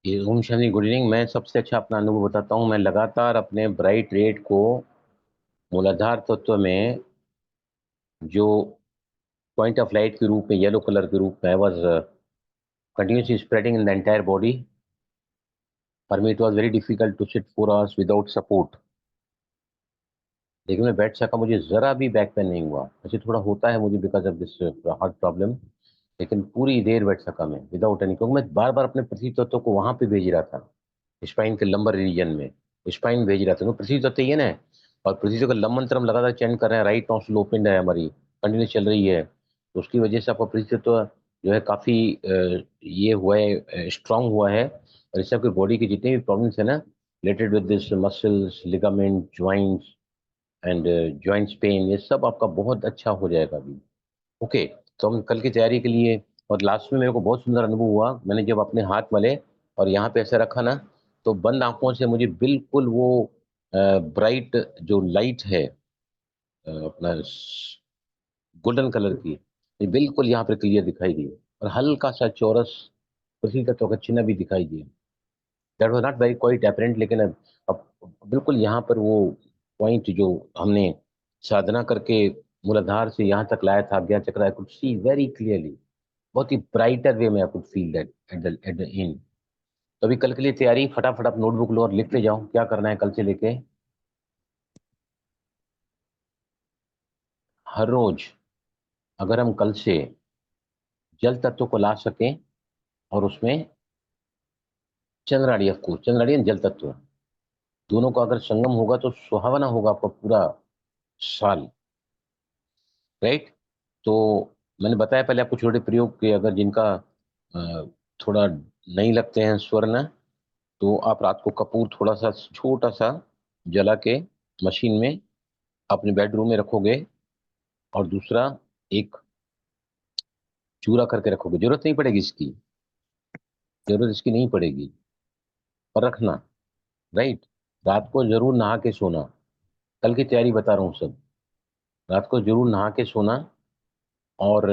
ये Om Shanti, good evening. मैं सबसे अच्छा अपना अनुभव बताता हूँ। मैं लगातार अपने ब्राइट रेड को मूलाधार तत्व में, जो पॉइंट ऑफ लाइट के रूप में, येलो कलर के रूप में, I was continuously spreading in the entire body. For me it was very difficult to sit 4 hours without support. लेकिन मैं बैठ सका, मुझे जरा भी बैक पेन नहीं हुआ। ऐसे थोड़ा होता है मुझे because of this heart problem, लेकिन पूरी देर बैठ सका मैं विदाउट एनी, क्योंकि मैं बार बार अपने पृथ्वी तत्व को वहां पे भेज रहा था, स्पाइन के लंबर रीजन में। स्पाइन भेज रहा था, तो पृथ्वी तत्व ही है ना। और पृथ्वी तत्व का लंब मंत्र हम लगातार चैंट कर रहे हैं। राइट नॉस्ट्रल ओपन है हमारी, कंटिन्यू चल रही है, तो उसकी वजह से आपका पृथ्वी तत्व जो है काफी ये हुआ है, स्ट्रांग हुआ है। और इससे आपकी बॉडी की जितनी भी प्रॉब्लम्स है ना, related with this muscles, ligament, joints and joints pain, ये सब आपका बहुत अच्छा हो जाएगा अभी। ओके, तो हम कल की तैयारी के लिए। और लास्ट में मेरे को बहुत सुंदर अनुभव हुआ, मैंने जब अपने हाथ मले और यहाँ पे ऐसे रखा ना, तो बंद आंखों से मुझे बिल्कुल वो ब्राइट जो लाइट है, अपना गोल्डन कलर की, ये बिल्कुल यहाँ पे क्लियर दिखाई दी। और हल्का सा चौरस पृथ्वी का तो चिन्ह भी दिखाई दिया। That was not very quite apparent, लेकिन अब बिल्कुल यहाँ पर वो पॉइंट जो हमने साधना करके मूलाधार से यहाँ तक लाया था, अज्ञात चक्र, I could see very clearly, बहुत ही ब्राइटर वे में I could feel that at the end. तो अभी कल के लिए तैयारी, फटाफट आप नोटबुक लो और लिखते जाओ क्या करना है कल से लेके। हर रोज अगर हम कल से जल तत्व को ला सकें, और उसमें चंद्राड़ी, ऑफ कोर्स चंद्राड़ी एंड जल तत्व दोनों का अगर संगम होगा तो सुहावना होगा आपका पूरा साल। राइट। तो मैंने बताया पहले आपको छोटे प्रयोग के, अगर जिनका थोड़ा नहीं लगते हैं स्वर न, तो आप रात को कपूर थोड़ा सा छोटा सा जला के मशीन में अपने बेडरूम में रखोगे, और दूसरा एक चूरा करके रखोगे। जरूरत नहीं पड़ेगी इसकी, जरूरत इसकी नहीं पड़ेगी, पर रखना। राइट। रात को जरूर नहा के सोना। कल की तैयारी बता रहा हूँ सब। रात को जरूर नहा के सोना, और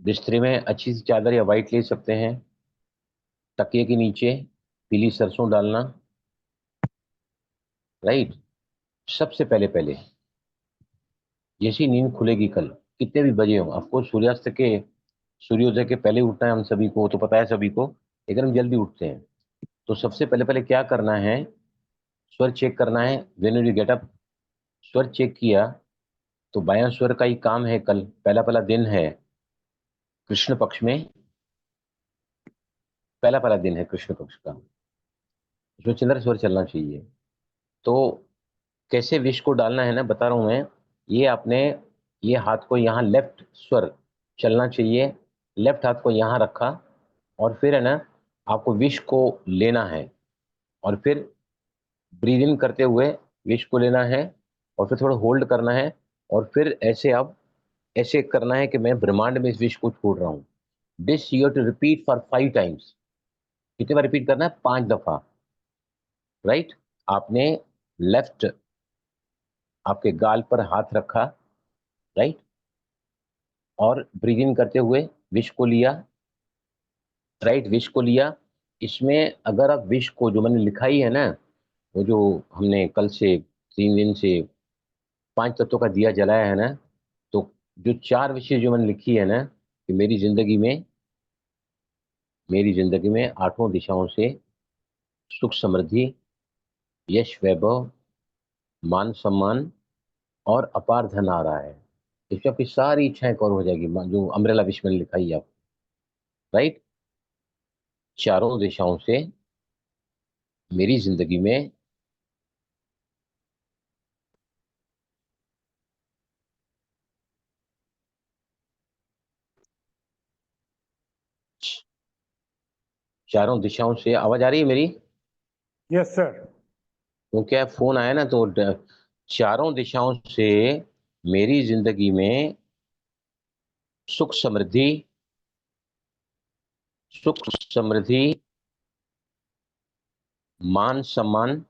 बिस्तरे में अच्छी सी चादर या वाइट ले सकते हैं, तकिए के नीचे पीली सरसों डालना। राइट। सबसे पहले पहले जैसी नींद खुलेगी कल, कितने भी बजे हो, आपको सूर्यास्त के, सूर्योदय के पहले उठना है हम सभी को, तो पता है सभी को, लेकिन हम जल्दी उठते हैं। तो सबसे पहले पहले क्या करना है, स्वर चेक करना है। व्हेन यू गेट अप, स्वर चेक किया, तो बायां स्वर का ही काम है। कल पहला पहला दिन है कृष्ण पक्ष में, पहला पहला दिन है कृष्ण पक्ष का, उसमें चंद्र स्वर चलना चाहिए। तो कैसे विष को डालना है ना, बता रहा हूं मैं। ये आपने, ये हाथ को यहाँ, लेफ्ट स्वर चलना चाहिए, लेफ्ट हाथ को यहाँ रखा, और फिर है ना, आपको विष को लेना है, और फिर ब्रीद इन करते हुए विष को लेना है, और फिर थोड़ा होल्ड करना है, और फिर ऐसे आप, ऐसे करना है कि मैं ब्रह्मांड में इस विष को छोड़ रहा हूँ। This you to repeat for 5 times। कितने बार रिपीट करना है? 5 दफा। राइट। आपने लेफ्ट, आपके गाल पर हाथ रखा, राइट, और ब्रीद इन करते हुए विष को लिया। राइट, विष को लिया। इसमें अगर आप विष को, जो मैंने लिखा ही है ना, वो जो हमने कल से 3 दिन से 5 तत्वों का दिया जलाया है ना, तो जो 4 विषय जो मैंने लिखी है ना, कि मेरी जिंदगी में 8 दिशाओं से सुख समृद्धि, यश वैभव, मान सम्मान और अपार धन आ रहा है। इसमें आपकी सारी इच्छाएं कवर हो जाएगी, जो अमरेला विष मैंने लिखा ही है आप। राइट। चारों दिशाओं से मेरी जिंदगी में, चारों दिशाओं से, आवाज आ रही है मेरी? Yes sir. वो क्या है, फोन आया ना, तो चारों दिशाओं से मेरी जिंदगी में सुख समृद्धि, सुख समृद्धि, मान सम्मान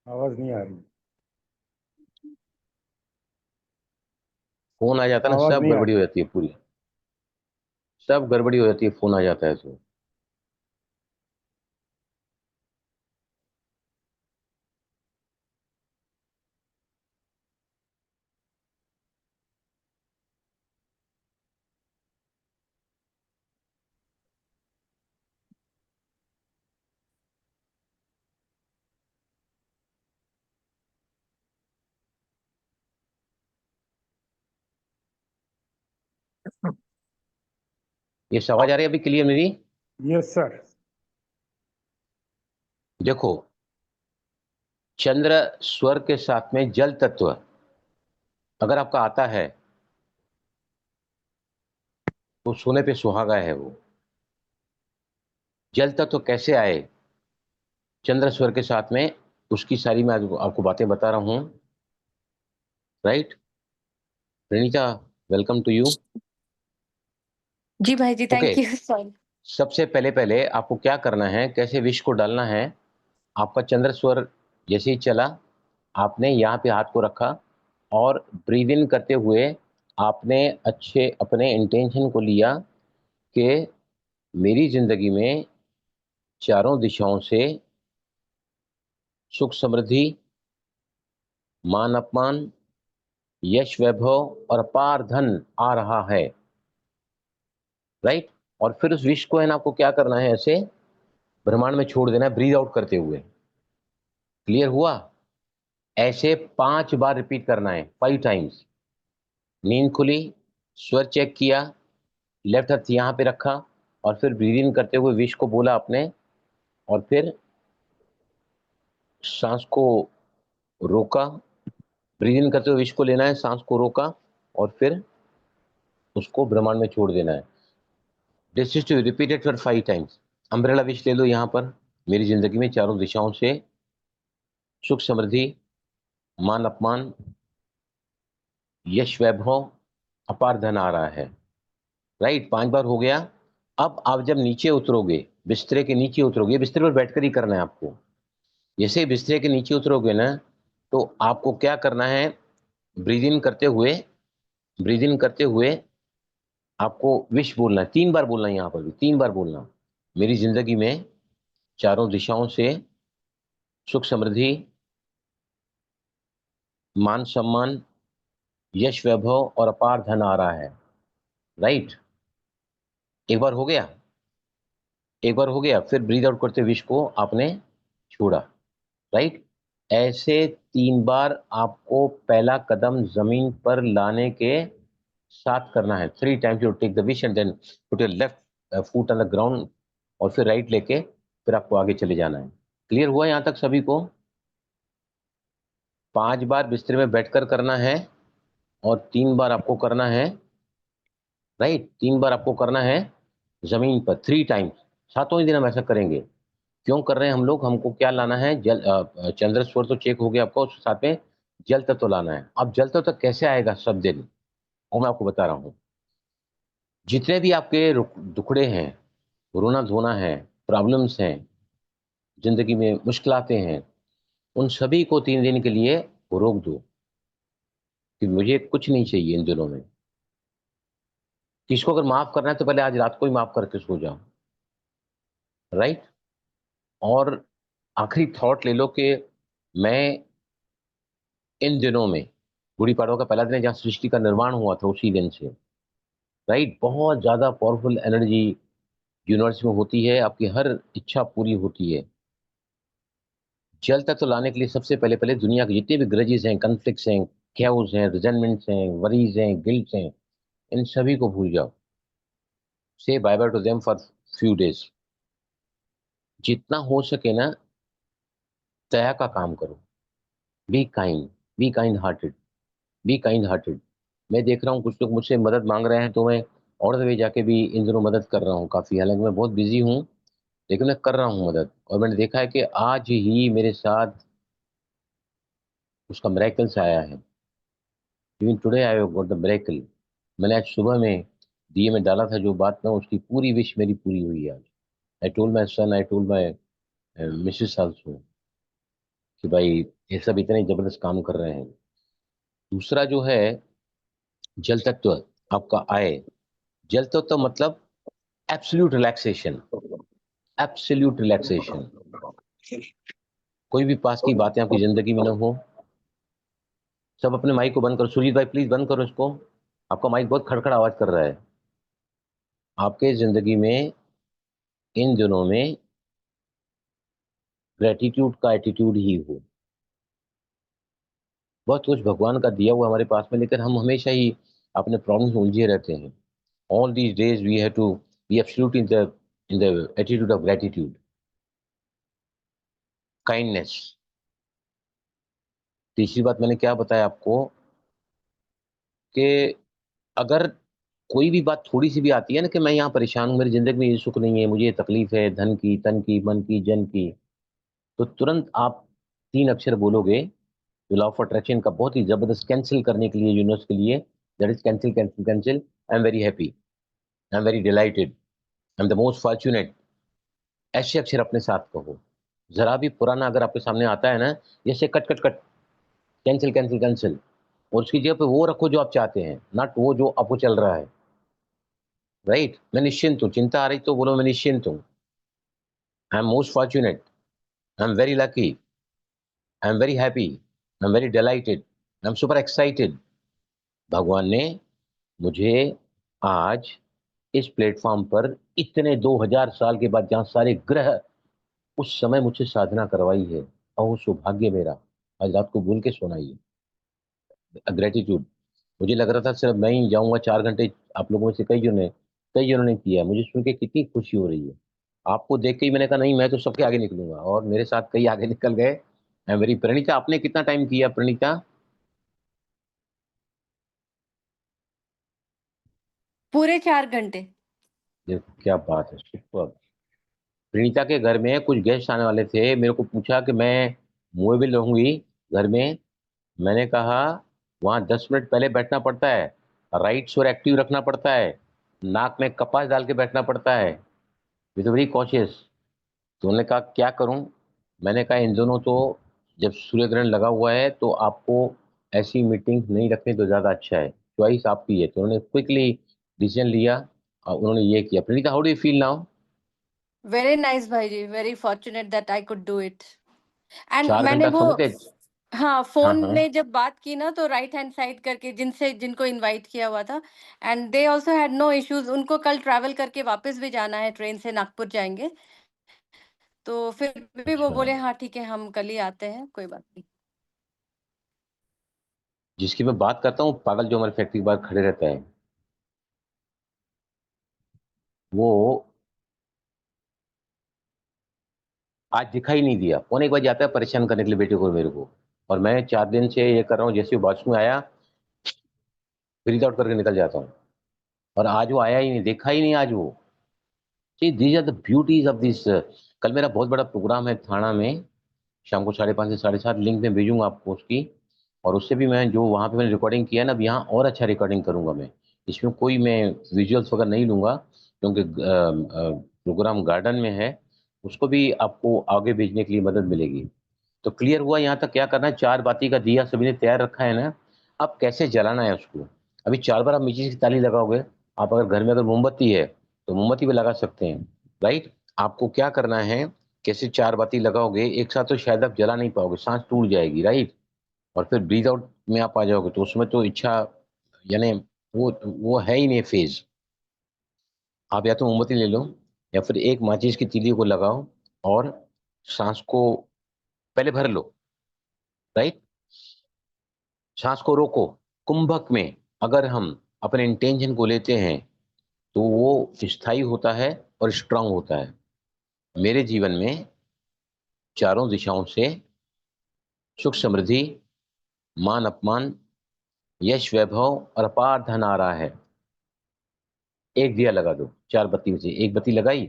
आवाज नहीं आ रही। फोन आ जाता है ना, आवाज सब नहीं आ गड़बड़ी रही। हो जाती है पूरी। सब गड़बड़ी हो जाती है, फोन आ जाता है तो। ये आवाज आ रही है अभी क्लियर मेरी? Yes sir. देखो, चंद्र स्वर के साथ में जल तत्व अगर आपका आता है तो सोने पे सुहागा है वो। जल तत्व कैसे आए चंद्र स्वर के साथ में, उसकी सारी मैं आपको बातें बता रहा हूं। Right Praneeta, welcome to you. जी भाई जी, ओके, थैंक यू सॉरी। सबसे पहले पहले आपको क्या करना है, कैसे विष को डालना है। आपका चंद्र स्वर जैसे ही चला, आपने यहाँ पे हाथ को रखा और ब्रीद इन करते हुए आपने अच्छे अपने इंटेंशन को लिया कि मेरी जिंदगी में चारों दिशाओं से सुख समृद्धि, मान अपमान, यश वैभव और अपार धन आ रहा है। राइट, और फिर उस विश को है ना आपको क्या करना है, ऐसे ब्रह्मांड में छोड़ देना है ब्रीद आउट करते हुए। क्लियर हुआ? ऐसे 5 बार रिपीट करना है, 5 टाइम्स। नींद खुली, स्वर चेक किया, लेफ्ट हाथ यहां पे रखा और फिर ब्रीद इन करते हुए विश को बोला आपने, और फिर सांस को रोका। ब्रीद इन करते हुए विश को लेना है, सांस को रोका और फिर उसको ब्रह्मांड में छोड़ देना है। This is to repeated for 5 times. Umbrella wish ले लो यहां पर, मेरी जिंदगी में चारों दिशाओं से सुख समृद्धि, मान अपमान, यश वैभव, अपार धन आ रहा है। राइट, 5 बार हो गया। अब आप जब नीचे उतरोगे, बिस्तरे के नीचे उतरोगे, बिस्तरे पर बैठकर ही करना है आपको। जैसे ही बिस्तरे के नीचे उतरोगे ना, तो आपको क्या करना है, ब्रीद इन करते हुए, ब्रीद इन करते हुए आपको विश बोलना है। 3 बार बोलना है, यहाँ पर भी 3 बार बोलना। मेरी जिंदगी में चारों दिशाओं से सुख समृद्धि, मान सम्मान, यश वैभव और अपार धन आ रहा है। राइट, एक बार हो गया, एक बार हो गया। फिर ब्रीद आउट करते विश को आपने छोड़ा। राइट, ऐसे 3 बार आपको पहला कदम जमीन पर लाने के साथ करना है। 3 times you take the wish and then put your left foot on the ground, और फिर राइट लेके फिर आपको आगे चले जाना है। क्लियर हुआ यहां तक सभी को? 5 बार बिस्तर में बैठकर करना है और 3 बार आपको करना है। राइट, 3 बार आपको करना है जमीन पर, 3 टाइम्स। सातों ही दिन हम ऐसा करेंगे। क्यों कर रहे हैं हम लोग? हमको क्या लाना है? चंद्र स्वर तो चेक हो गया आपका, उसके साथ में जल तत्व लाना है। अब जल तत्व कैसे आएगा सब दिन, वो मैं आपको बता रहा हूँ। जितने भी आपके दुखड़े हैं, रोना धोना है, प्रॉब्लम्स हैं, जिंदगी में मुश्किलातें हैं, उन सभी को 3 दिन के लिए रोक दो कि मुझे कुछ नहीं चाहिए इन दिनों में। किसको अगर माफ करना है तो पहले आज रात को ही माफ करके सो जाओ। राइट, और आखिरी थॉट ले लो कि मैं इन दिनों में, गुड़ी पड़वा का पहला दिन है जहां सृष्टि का निर्माण हुआ था, उसी दिन से, राइट, बहुत ज्यादा पावरफुल एनर्जी यूनिवर्स में होती है, आपकी हर इच्छा पूरी होती है। जल तक तो लाने के लिए सबसे पहले पहले दुनिया के जितने भी ग्रजेस हैं, कन्फ्लिक्ट्स हैं, कैओस हैं, रिजेंटमेंट्स हैं, वरीज हैं, गिल्ट्स हैं, इन सभी को भूल जाओ। Say bye bye to them for few days. जितना हो सके ना, दया का काम करो। Be kind, be kind hearted, be kind hearted. मैं देख रहा हूँ कुछ लोग मुझसे मदद मांग रहे हैं, तो मैं और वे जाके भी इन दिनों मदद कर रहा हूँ काफ़ी। हालांकि मैं बहुत बिजी हूँ, लेकिन मैं कर रहा हूँ मदद। और मैंने देखा है कि आज ही मेरे साथ उसका मिरेकल्स आया है। Even today I got the miracle. मैंने आज सुबह में दिए में डाला था जो बात ना, उसकी पूरी विश मेरी पूरी हुई है आज। I told my son, I told my missus also कि भाई ये सब इतने जबरदस्त काम कर रहे हैं। दूसरा जो है जल तत्व आपका आए, जल तत्व मतलब एब्सोल्यूट रिलैक्सेशन, एब्सोल्यूट रिलैक्सेशन। कोई भी पास की बातें आपकी जिंदगी में न हो। सब अपने माइक को बंद करो, सुजीत भाई प्लीज बंद करो इसको, आपका माइक बहुत खड़खड़ आवाज कर रहा है। आपके जिंदगी में इन दिनों में ग्रेटिट्यूड का एटीट्यूड ही हो। बहुत कुछ भगवान का दिया हुआ हमारे पास में, लेकिन हम हमेशा ही अपने प्रॉब्लम्स में उलझे रहते हैं। All these days we have to be absolute in the attitude of gratitude, kindness. तीसरी बात मैंने क्या बताया आपको कि अगर कोई भी बात थोड़ी सी भी आती है ना कि मैं यहाँ परेशान हूँ, मेरी जिंदगी में ये सुख नहीं है, मुझे ये तकलीफ है, धन की, तन की, मन की, जन की, तो तुरंत आप 3 अक्षर बोलोगे जो लॉ ऑफ अट्रैक्शन का बहुत ही जबरदस्त कैंसिल करने के लिए, यूनिवर्स के लिए, that is cancel cancel cancel. I am very happy, I am very dilated, I am the most fortunate. ऐसे अक्षर अपने साथ कहो। जरा भी पुराना अगर आपके सामने आता है ना, जैसे cut cut cut, cancel cancel cancel, और उसकी जगह पे वो रखो जो आप चाहते हैं, नॉट वो जो आपको चल रहा है। राइट? मैं निश्चिंत हूँ, चिंता आ रही तो बोलो मैं निश्चिंत हूँ। I am most fortunate, I am very lucky, I am very happy, I am very dilated, I am super excited. भगवान ने मुझे आज इस प्लेटफॉर्म पर इतने 2000 साल के बाद, जहाँ सारे ग्रह उस समय मुझसे साधना करवाई है, और वो सौभाग्य मेरा आज रात को भूल के सोना ही है। ग्रेटिट्यूड। मुझे लग रहा था सिर्फ मैं ही जाऊंगा 4 घंटे, आप लोगों में से कई जनों ने किया। मुझे सुन के कितनी खुशी हो रही है। आपको देख के ही मैंने कहा नहीं, मैं तो सबके आगे निकलूंगा, और मेरे साथ कई आगे निकल गए। I am very. प्रणीता आपने कितना टाइम किया प्रणीता? पूरे 4 घंटे। देखो क्या बात है, सुपर। प्रणीता के घर में कुछ गेस्ट आने वाले थे, मेरे को पूछा कि मैं मूवेबल रहूंगी घर में। मैंने कहा वहाँ 10 मिनट पहले बैठना पड़ता है, राइट शोर एक्टिव रखना पड़ता है, नाक में कपास डाल के बैठना पड़ता है, विद वेरी कॉशियस। तो उन्होंने कहा क्या करूं? मैंने कहा इन दोनों तो, जब सूर्य ग्रहण लगा हुआ है तो आपको ऐसी मीटिंग नहीं रखनी तो ज़्यादा अच्छा है, चॉइस आपकी है। तो उन्होंने क्विकली डिसीजन लिया और उन्होंने ये किया। Praneeta how do you feel now? Very nice भाई जी, very fortunate that I could do it. And चार मैंने घंटा वो, समझ गए? हाँ, हाँ फोन हाँ। में जब बात की ना तो राइट हैंड साइड करके जिनसे जिनको इनवाइट किया हुआ था, and they also had no issues. उनको कल ट्रैवल करके वापस भी जाना है, ट्रेन से नागपुर जाएंगे। तो फिर भी वो अच्छा, बोले हाँ ठीक है, हम कल ही आते हैं, कोई बात नहीं। जिसकी मैं बात करता हूँ पागल, जो हमारे फैक्ट्री के बाहर खड़े रहता है, वो आज दिखाई नहीं दिया। 1 बजे आता है परेशान करने के लिए बेटे को और मेरे को, और मैं 4 दिन से ये कर रहा हूँ, जैसे वो वॉशरूम आया ब्रीथ आउट करके निकल जाता हूँ। और आज वो आया ही नहीं, देखा ही नहीं आज वो। These are the beauties of this. कल मेरा बहुत बड़ा प्रोग्राम है थाना में, शाम को 5:30 से 7:30, लिंक में भेजूंगा आपको उसकी। और उससे भी मैं जो वहाँ पे मैंने रिकॉर्डिंग किया ना, अब यहाँ और अच्छा रिकॉर्डिंग करूंगा मैं। इसमें कोई मैं विजुअल्स वगैरह नहीं लूंगा, क्योंकि प्रोग्राम गार्डन में है। उसको भी आपको आगे भेजने के लिए मदद मिलेगी। तो क्लियर हुआ यहाँ तक? क्या करना है, 4 बाती का दिया सभी ने तैयार रखा है ना, अब कैसे जलाना है उसको। अभी 4 बार आप मीची की ताली लगाओगे। आप अगर घर में अगर मोमबत्ती है तो मोमबत्ती भी लगा सकते हैं। राइट? आपको क्या करना है, कैसे 4 बाती लगाओगे एक साथ तो शायद आप जला नहीं पाओगे, सांस टूट जाएगी। राइट? और फिर ब्रीथ आउट में आप आ जाओगे तो उसमें तो इच्छा, यानी वो है ही नहीं फेज। आप या तो मोमबत्ती ले लो, या फिर एक माचिस की तीली को लगाओ, और सांस को पहले भर लो। राइट? सांस को रोको। कुंभक में अगर हम अपने इंटेंशन को लेते हैं तो वो स्थायी होता है और स्ट्रांग होता है। मेरे जीवन में चारों दिशाओं से सुख समृद्धि, मान अपमान, यश वैभव और अपार धन आ रहा है। एक दिया लगा दो, 4 बत्ती में से एक बत्ती लगाई,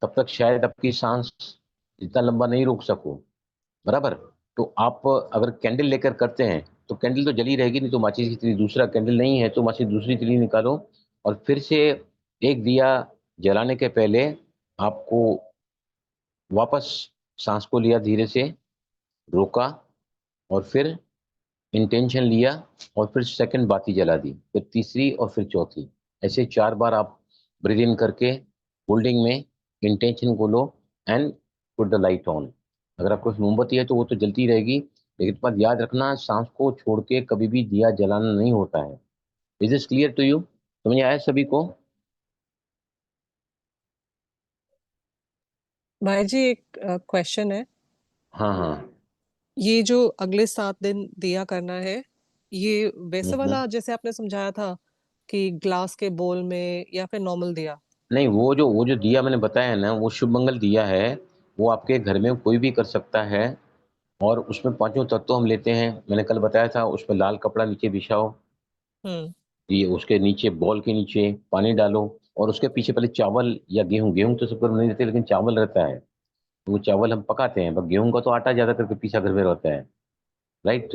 तब तक शायद आपकी सांस इतना लंबा नहीं रोक सको। बराबर? तो आप अगर कैंडल लेकर करते हैं तो कैंडल तो जली रहेगी, नहीं तो माचिस की तीली, दूसरा कैंडल नहीं है तो माचिस दूसरी तीली निकालो, और फिर से एक दिया जलाने के पहले आपको वापस सांस को लिया धीरे से, रोका, और फिर इंटेंशन लिया, और फिर सेकंड बाती जला दी, फिर तीसरी और फिर चौथी। ऐसे 4 बार आप ब्रीद इन करके होल्डिंग में इंटेंशन को लो and put the light on. अगर आपको मोमबत्ती है तो वो तो जलती रहेगी, लेकिन बात याद रखना, सांस को छोड़ के कभी भी दिया जलाना नहीं होता है। Is this clear to you? समझ आया सभी को? भाई जी, एक क्वेश्चन है। हाँ हाँ। ये जो अगले 7 दिन दिया करना है, ये वैसे हम्म। वाला जैसे आपने समझाया था कि ग्लास के बोल में या फिर नॉर्मल दिया? नहीं, वो जो दिया मैंने बताया ना, वो शुभ मंगल दिया है। वो आपके घर में कोई भी कर सकता है, और उसमें पांचों तत्व हम लेते हैं। मैंने कल बताया था, उसमें लाल कपड़ा नीचे बिछाओ, हम्म। ये उसके नीचे, बॉल के नीचे पानी डालो, और उसके पीछे पहले चावल या गेहूं, गेहूं तो सब घर में नहीं रहते, लेकिन चावल रहता है, तो वो चावल हम पकाते हैं। बस गेहूं का तो आटा ज्यादा करके पीछा घर में रहता है, राइट?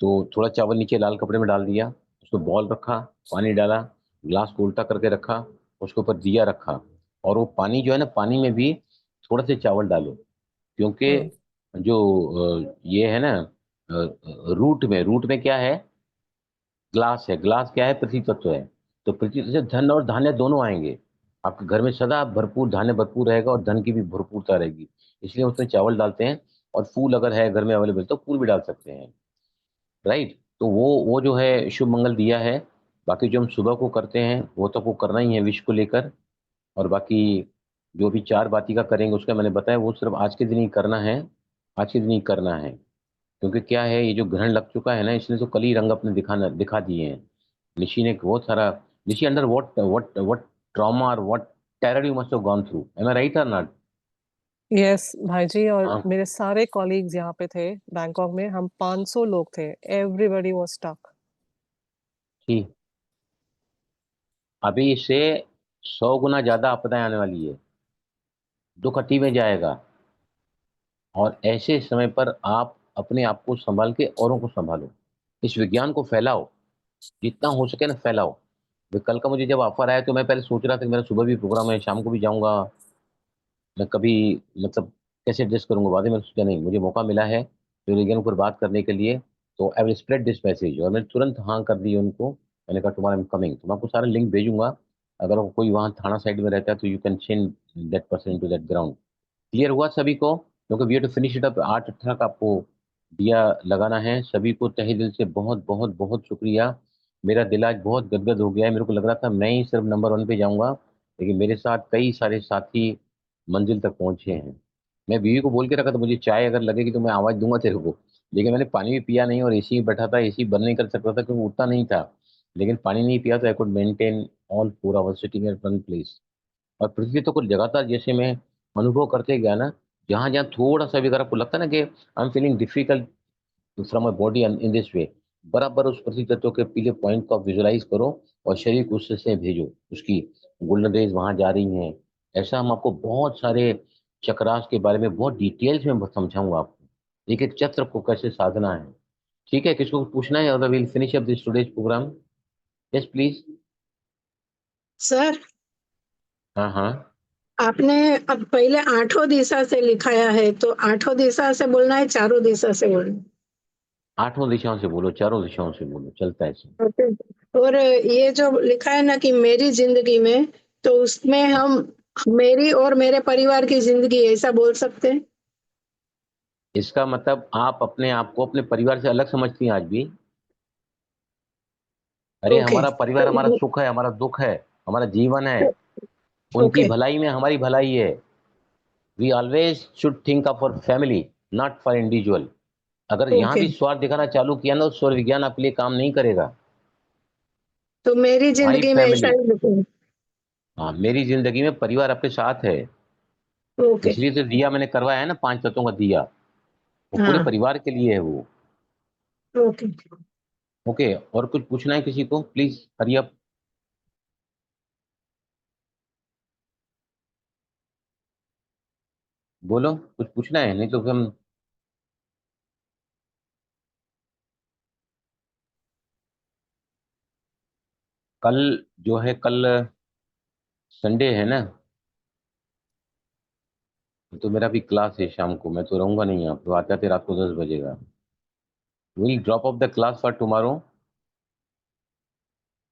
तो थोड़ा चावल नीचे लाल कपड़े में डाल दिया, उसको बॉल रखा, पानी डाला, ग्लास को उल्टा करके रखा, उसके ऊपर दिया रखा, और वो पानी जो है ना, पानी में भी थोड़ा से चावल डालो, क्योंकि हम्म। जो ये है ना, रूट में क्या है? ग्लास है। ग्लास क्या है? पृथ्वी तत्व है। तो पृथ्वी तत्व से धन और धान्य दोनों आएंगे। आपके घर में सदा भरपूर धान्य भरपूर रहेगा, और धन की भी भरपूरता रहेगी। इसलिए उसमें चावल डालते हैं, और फूल अगर है घर में अवेलेबल तो फूल भी डाल सकते हैं, राइट? तो वो जो है शुभ मंगल दिया है। बाकी जो हम सुबह को करते हैं वो तो आपको करना ही है विश को लेकर। और बाकी जो भी 4 बाती का करेंगे उसका मैंने बताया, वो सिर्फ आज के दिन ही करना है, आज के दिन ही करना है। क्योंकि क्या है, ये जो ग्रहण लग चुका है ना, इसने तो कल ही रंग अपने दिखा दिए हैं। ऋषि ने बहुत सारा, ऋषि अंडर व्हाट ट्रॉमा और what terror you must have gone through, am I right और नॉट? यस भाई जी, और हाँ। मेरे सारे कॉलीग्स यहाँ पे थे बैंकॉक में, हम 500 लोग थे। Everybody was stuck. ठीक। अभी इससे 100 गुना ज्यादा आपदाएं आने वाली है, दुख अति में जाएगा। और ऐसे समय पर आप अपने आप को संभाल के औरों को संभालो, इस विज्ञान को फैलाओ, जितना हो सके ना फैलाओ। कल का मुझे जब ऑफर आया तो मैं पहले सोच रहा था कि मेरा सुबह भी प्रोग्राम है, शाम को भी जाऊंगा, मैं कभी, मतलब कैसे एडजस्ट करूंगा। बाद में मैंने सोचा नहीं, मुझे मौका मिला है तो विज्ञान पर बात करने के लिए, तो I will spread this message. और मैंने तुरंत हाँ कर दी उनको। मैंने कहा टुमारो आई एम कमिंग, तो मैं आपको सारा लिंक भेजूंगा। अगर वो कोई वहाँ थाना साइड में रहता है तो you can send that person to that ground. Clear हुआ सभी को? क्योंकि we have to finish it up 8:18 का आपको दिया लगाना है। सभी को तहे दिल से बहुत बहुत बहुत शुक्रिया। मेरा दिल आज बहुत गदगद हो गया है। मेरे को लग रहा था मैं ही सिर्फ नंबर 1 पे जाऊंगा, लेकिन मेरे साथ कई सारे साथी मंजिल तक पहुंचे हैं। मैं बीवी को बोल के रखा था, मुझे चाय अगर लगेगी तो मैं आवाज दूंगा तेरे को, लेकिन मैंने पानी भी पिया नहीं, और एसी में बैठा था, एसी बंद नहीं कर सकता था क्योंकि उठता नहीं था। लेकिन पानी नहीं पिया तो I could maintain all 4 hours sitting at one place. और पृथ्वी तो कुछ लगातार जैसे मैं अनुभव करते गया ना, जहां जहां थोड़ा सा भी अगर आपको लगता है ना कि I am feeling difficult from a body in this way, बराबर उस पृथ्वी तत्व के पीले पॉइंट को आप विजुलाइज करो, और शरीर को उससे भेजो, उसकी गोल्डन रेज वहां जा रही हैं। ऐसा हम आपको बहुत सारे चक्रास के बारे में बहुत डिटेल्स में समझाऊंगा आपको, एक एक चक्र को कैसे साधना है। ठीक है, किसको कुछ पूछना है? और will finish up this today's programme. Yes please. Sir, हाँ हाँ। आपने अब पहले 8 दिशा से लिखाया है, तो 8 दिशा से बोलना है, चारों दिशा से बोलना 8 दिशाओं से बोलो, चारों दिशाओं से बोलो, चलता है ऐसे। है? ओके। और ये जो लिखा है ना कि मेरी जिंदगी में, तो उसमें हम मेरी और मेरे परिवार की जिंदगी ऐसा बोल सकते हैं? इसका मतलब आप अपने आप को अपने परिवार से अलग समझती हैं आज भी? अरे ओके। हमारा परिवार हमारा सुख है, हमारा दुख है, हमारा जीवन है। उनकी ओके। भलाई में हमारी भलाई है। We always should think of for family, not for individual. अगर यहाँ ओके, भी स्वार्थ दिखाना चालू किया ना, तो स्वर विज्ञान आपके लिए काम नहीं करेगा। तो मेरी भाई जिंदगी में ऐसा फैमिली। ही लिखूं? हाँ, मेरी जिंदगी में परिवार आपके साथ है। ओके। इसलिए तो दिया मैंने करवाया है ना, 5 तत्वों का दिया, वो पूरे हाँ। परिवार के लिए है वो। ओके। ओके, और कुछ पूछना है किसी को? प्लीज हरी अप, बोलो कुछ पूछना है, नहीं तो हम कल, जो है कल संडे है ना, तो मेरा भी क्लास है शाम को, मैं तो रहूंगा नहीं यहाँ, तो आते आते रात को 10 बजेगा। Will drop of the class for tomorrow,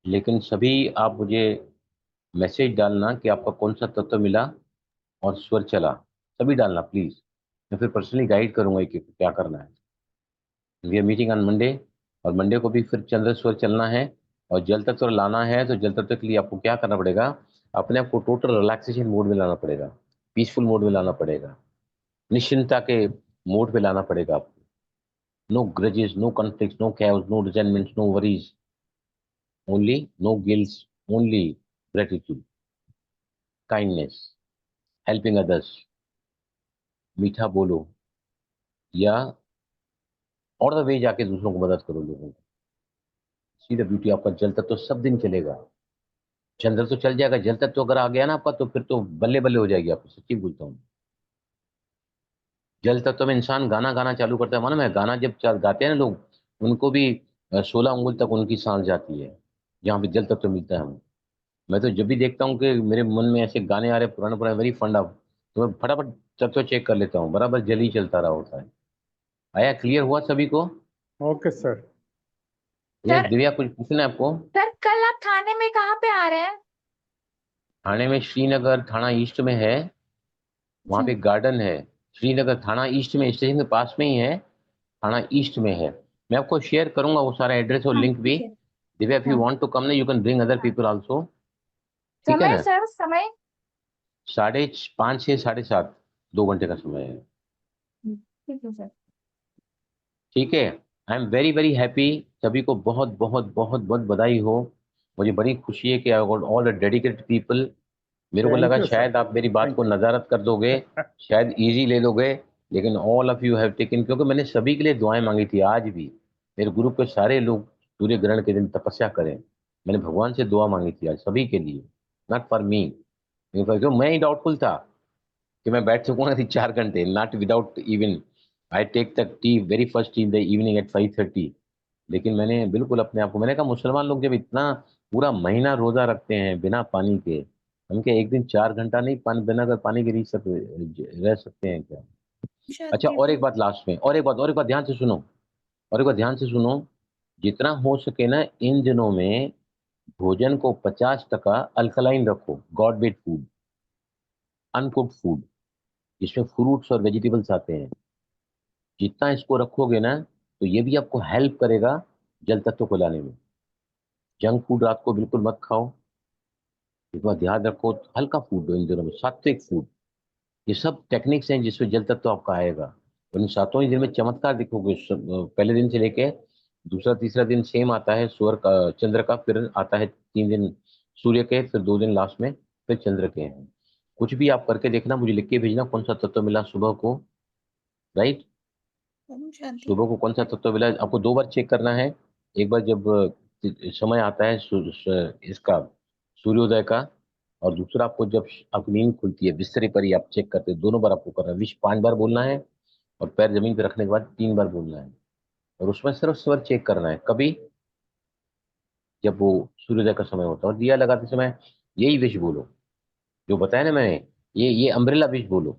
लेकिन सभी आप मुझे मैसेज डालना कि आपका कौन सा तत्व मिला और स्वर चला, सभी डालना प्लीज। मैं फिर पर्सनली गाइड करूंगा कि क्या करना है। We are meeting on Monday, और मंडे को भी फिर चंद्र स्वर चलना है और जल तत्व लाना है। तो जल तत्व के लिए आपको क्या करना पड़ेगा, अपने आप को टोटल रिलैक्सेशन मोड में लाना पड़ेगा, पीसफुल मोड में लाना पड़ेगा, निश्चिंतता के मोड पे लाना पड़ेगा आपको। No grudges, no conflicts, no chaos, no resentments, no worries, only no guilts, only gratitude, kindness, helping others, मीठा बोलो, या और द वे जाके दूसरों को मदद करो लोगों को। सी द ब्यूटी, आपका जल तत्व सब दिन चलेगा। चंद्र तो चल जाएगा, जल तत्व अगर आ गया ना आपका, तो फिर तो बल्ले बल्ले हो जाएगी आपको, सच्ची बोलता हूँ। जल तत्व में इंसान गाना गाना चालू करता है, मालूम है? गाना जब गाते हैं ना लोग, उनको भी 16 उंगल तक उनकी सांस जाती है, जहाँ पे जल तत्व मिलता है हमें। मैं तो जब भी देखता हूँ कि मेरे मन में ऐसे गाने आ रहे पुराने पुराने, वेरी फंड ऑफ, तो मैं फटाफट तत्व चेक कर लेता हूँ, बराबर जल ही चलता रहा होता है। आया, क्लियर हुआ सभी को? Okay sir. ये सर दिव्या, कुछ पूछना है आपको? सर कल आप थाने में कहाँ पे आ रहे हैं? थाने में, श्रीनगर थाना ईस्ट में है, वहाँ पे जी एक गार्डन है। श्रीनगर थाना ईस्ट में, स्टेशन के पास में ही है, थाना ईस्ट में है। मैं आपको शेयर करूंगा वो सारा एड्रेस और हाँ लिंक भी। ठीक है। दिव्या, इफ यू हाँ वांट टू कम ना, you can bring other people also. ठीक है समय ना? सर समय 5:30 से 7:30, 2 घंटे का समय है। ठीक है सर। ठीक है। I am very very happy. सभी को बहुत बहुत बहुत बहुत बधाई हो। मुझे बड़ी खुशी है कि I got all the dedicated people. मेरे को थैंक लगा यू सर, शायद आप मेरी बात थैंक को यू। नज़ारत कर दोगे, शायद इजी ले लोगे, लेकिन all of you have taken, क्योंकि मैंने सभी के लिए दुआएं मांगी थी। आज भी मेरे ग्रुप के सारे लोग सूर्य ग्रहण के दिन तपस्या करें, मैंने भगवान से दुआ मांगी थी आज सभी के लिए, नॉट फॉर मी, क्योंकि मैं ही डाउटफुल था कि मैं बैठ सकूंगा 4 घंटे, not without even I take the tea, very first tea in the evening at 5:30। लेकिन मैंने बिल्कुल अपने आप को, मैंने कहा मुसलमान लोग जब इतना पूरा महीना रोजा रखते हैं बिना पानी के, हम क्या एक दिन 4 घंटा नहीं पानी बिना अगर पानी के रह सकते हैं क्या? अच्छा, और एक बात लास्ट में, और एक बात ध्यान से सुनो, और एक बात ध्यान से सुनो। जितना हो सके ना इन दिनों में भोजन को 50% अल्कलाइन रखो, God bed food, uncooked food, जिसमें फ्रूट्स और वेजिटेबल्स आते हैं। जितना इसको रखोगे ना, तो ये भी आपको हेल्प करेगा जल तत्व को लाने में। जंक फूड रात को बिल्कुल मत खाओ। इस बार ध्यान रखो, हल्का फूड दो इन दिनों में, सात्विक फूड। ये सब टेक्निक्स हैं जिससे जल तत्व आपका आएगा, और इन सातों ही दिन में चमत्कार दिखोगे। पहले दिन से लेके दूसरा तीसरा दिन सेम आता है सूर्य का, चंद्र का, फिर आता है 3 दिन सूर्य के, फिर 2 दिन लास्ट में फिर चंद्र के हैं। कुछ भी आप करके देखना, मुझे लिख के भेजना कौन सा तत्व मिला सुबह को। राइट, सुबह को कौन सा तत्व मिला आपको 2 बार चेक करना है। एक बार जब समय आता है इसका सूर्योदय का, और दूसरा आपको जब आपकी नींद खुलती है बिस्तरे पर ही आप चेक करते हैं। दोनों बार आपको करना है। विश 5 बार बोलना है, और पैर जमीन पर रखने के बाद 3 बार बोलना है। और उसमें सिर्फ स्वर चेक करना है, कभी जब वो सूर्योदय का समय होता है, और दिया लगाते समय यही विश बोलो जो बताया ना मैंने, ये अम्ब्रेला विश बोलो।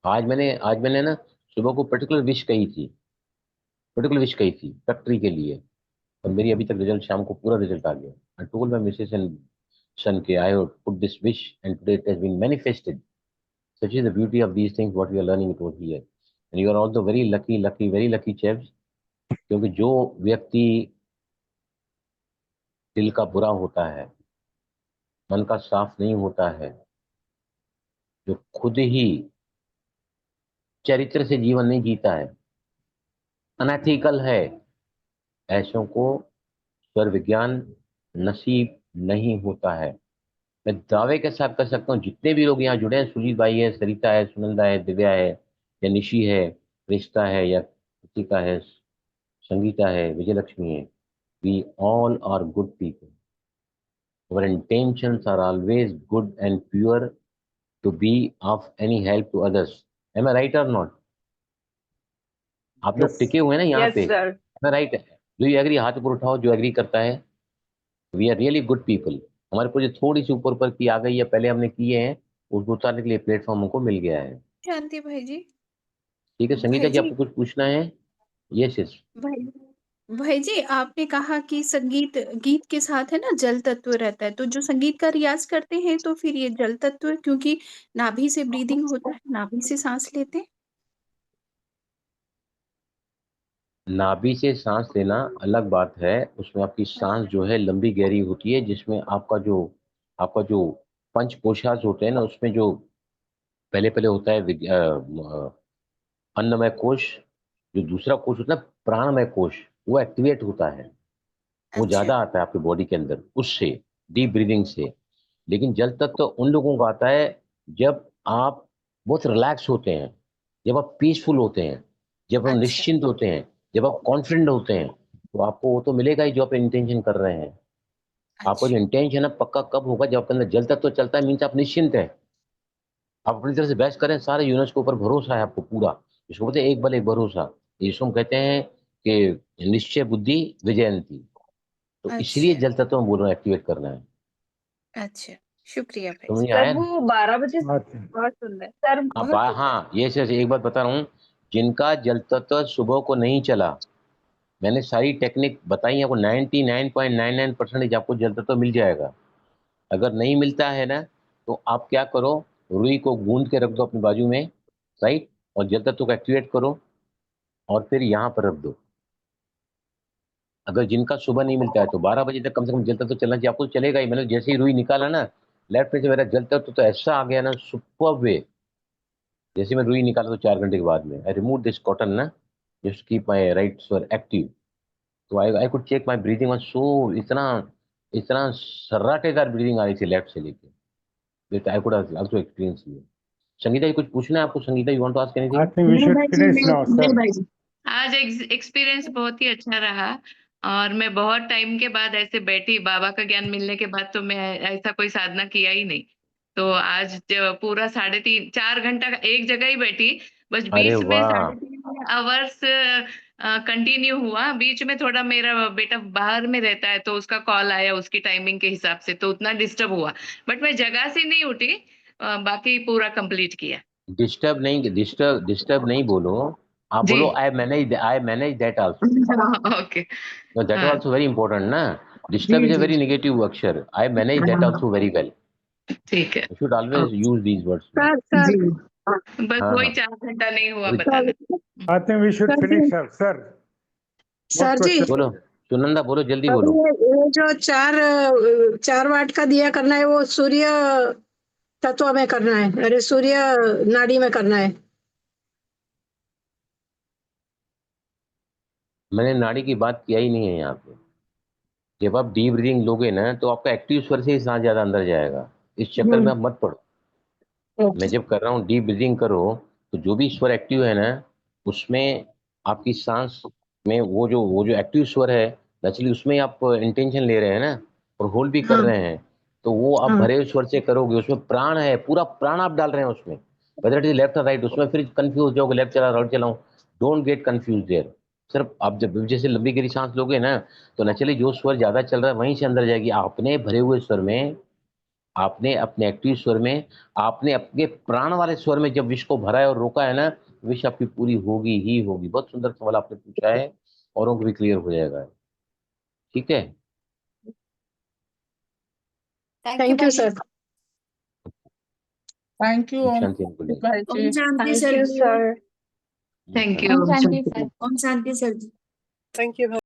आज मैंने ना सुबह को पर्टिकुलर विश कही थी फैक्ट्री के लिए, और मेरी अभी तक रिजल्ट, शाम को पूरा रिजल्ट आ गया। I told my missus and son के I have put this wish and today it has been manifested. Such is the beauty of these things what we are learning it over here, and you are also very lucky lucky very lucky chefs. क्योंकि जो व्यक्ति दिल का बुरा होता है, मन का साफ नहीं होता है, जो खुद ही चरित्र से जीवन नहीं जीता है, अनएथिकल है, ऐसों को स्वर विज्ञान नसीब नहीं होता है। मैं दावे के साथ कर सकता हूँ, जितने भी लोग यहाँ जुड़े हैं, सुजीत भाई है, सरिता है, सुनंदा है, दिव्या है, या निशी है, रिश्ता है, या कृतिका है, संगीता है, विजय लक्ष्मी है, we all are good people. Our intentions are always good and pure to be of any help to others. Am I right or not? आप लोग यस। टिके हुए हैं ना यहाँ यस पे? Sir. Am I right? Do you agree? हाथ ऊपर उठाओ जो एग्री करता है। We are really good people. हमारे को जो थोड़ी सी ऊपर ऊपर की आ गई है, पहले हमने किए हैं, उसको उतारने के लिए प्लेटफॉर्म हमको मिल गया है। शांति भाई जी। ठीक है संगीता भाई जी, जी आपको कुछ पूछना है? Yes yes. भाई भाई जी, आपने कहा कि संगीत गीत के साथ है ना जल तत्व रहता है, तो जो संगीत का रियाज करते हैं तो फिर ये जल तत्व, क्योंकि नाभि से ब्रीदिंग होता है, नाभि से सांस लेते हैं। नाभि से सांस लेना अलग बात है, उसमें आपकी सांस जो है लंबी गहरी होती है, जिसमें आपका जो पंच कोशास होते हैं ना, उसमें जो पहले पहले होता है अन्नमय कोश, जो दूसरा कोश होता है प्राणमय कोश, वो एक्टिवेट होता है, वो अच्छा ज्यादा आता है आपके बॉडी के अंदर उससे, डीप ब्रीदिंग से। लेकिन जल तत्व तो उन लोगों को आता है जब आप बहुत रिलैक्स होते हैं, जब आप पीसफुल होते हैं, जब हम अच्छा निश्चिंत होते हैं, जब आप कॉन्फिडेंट होते हैं, तो आपको वो तो मिलेगा ही जो आप इंटेंशन कर रहे हैं। आपका जो अच्छा इंटेंशन है पक्का कब होगा? जब आपके अंदर जल तत्व चलता है, मीन्स आप निश्चिंत है, आप अपनी तरफ से बेस्ट करें, सारे यूनिवर्स के ऊपर भरोसा है आपको पूरा। इसको बोलते हैं एक बल एक भरोसा। इसको हम कहते हैं कि निश्चय बुद्धि विजयंती। तो इसलिए अच्छा जल तत्व में बोल रहा हूँ एक्टिवेट करना है। अच्छा, शुक्रिया भाई समझ जी। में सर आया? वो 12 बजे अच्छा। बहुत सुंदर सर, हाँ बहुत सुंदर। हाँ, ये से एक बात बता रहा हूँ, जिनका जल तत्व सुबह को नहीं चला, मैंने सारी टेक्निक बताई है, आपको 99.99% आपको जल तत्व मिल जाएगा। अगर नहीं मिलता है ना, तो आप क्या करो, रुई को गूंद के रख दो अपनी बाजू में, राइट, और जल तत्व को एक्टिवेट करो और फिर यहाँ पर रख दो। अगर जिनका सुबह नहीं मिलता है तो 12 बजे तक कम से कम जल तत्व चलना चाहिए, आपको तो चलेगा ही। मैंने जैसे ही रुई निकाला ना, लेफ्ट में से मेरा जल तत्व तो ऐसा आ गया ना, सुपर वे। जैसे मैं रुई निकाला तो 4 घंटे के बाद में आई रिमूव दिस कॉटन ना, जस्ट कीप माई राइट स्वर एक्टिव। तो I could check my breathing was so, इतना इतना सर्राटेदार ब्रीदिंग आ रही थी लेफ्ट से लेके, that I could also experience ये। संगीता जी कुछ पूछना है आपको? Sangeeta you want to ask I anything? think we should finish now, sir. नहीं भाई जी। आज एक्सपीरियंस बहुत ही अच्छा रहा, और मैं बहुत टाइम के बाद ऐसे बैठी, बाबा का ज्ञान मिलने के बाद तो मैं ऐसा कोई साधना किया ही नहीं। तो आज पूरा 3.5-4 घंटा एक जगह ही बैठी, बस अरे बीच में वाह, 3.5 आवर्स कंटिन्यू हुआ। बीच में थोड़ा मेरा बेटा बाहर में रहता है, तो उसका कॉल आया उसकी टाइमिंग के हिसाब से, तो उतना डिस्टर्ब हुआ, बट मैं जगह से नहीं उठी, बाकी पूरा कंप्लीट किया। डिस्टर्ब नहीं बोलो, आप जी। बोलो I manage that also. Okay. No, that हाँ also very important, na? जी Disturb is a जी। very negative अक्षर. I manage that also very well. ठीक है। You should always use these words. Sir sir जी, बस हाँ वही हाँ, 4 घंटा नहीं हुआ वही- बताना। I think we should sir finish, जी sir. Sir, what सर जी, question? बोलो सुनंदा, बोलो जल्दी अभी बोलो। ये जो 4 वाट का दिया करना है, वो सूर्य तत्व में करना है, अरे सूर्य नाड़ी में करना है। मैंने नाड़ी की बात किया ही नहीं है यहाँ पे। जब आप डीप ब्रीदिंग लोगे ना, तो आपका एक्टिव स्वर से ही सांस ज्यादा अंदर जाएगा। इस चक्कर में आप मत पड़ो। मैं जब कर रहा हूँ डीप ब्रीदिंग करो, तो जो भी स्वर एक्टिव है ना, उसमें आपकी सांस में वो जो एक्टिव स्वर है, नेचुरली उसमें आप इंटेंशन ले रहे हैं ना, और होल्ड भी कर हाँ रहे हैं, तो वो आप हाँ भरे स्वर से करोगे, उसमें प्राण है, पूरा प्राण आप डाल रहे हैं उसमें, वेदर इट इज लेफ्ट और राइट। उसमें फिर कंफ्यूज हो जाओगे, लेफ्ट चला राइट चलाऊं, डोंट गेट कंफ्यूज देयर। सिर्फ आप जब जैसे लंबी गहरी सांस लोगे ना, तो नेचुरली जो स्वर ज्यादा चल रहा है वहीं से अंदर जाएगी। आपने भरे हुए स्वर में, आपने अपने एक्टिव स्वर में, आपने अपने प्राण वाले स्वर में जब विष को भरा है और रोका है ना, विष आपकी पूरी होगी ही होगी। बहुत सुंदर सवाल आपने पूछा है, औरों को भी क्लियर हो जाएगा। ठीक है, thank you sir. Thank you Om Om Shanti uncle जी। भाई जी। Shanti thank you sir. Thank Om you. Om Shanti sir. Om Shanti sir. Thank you.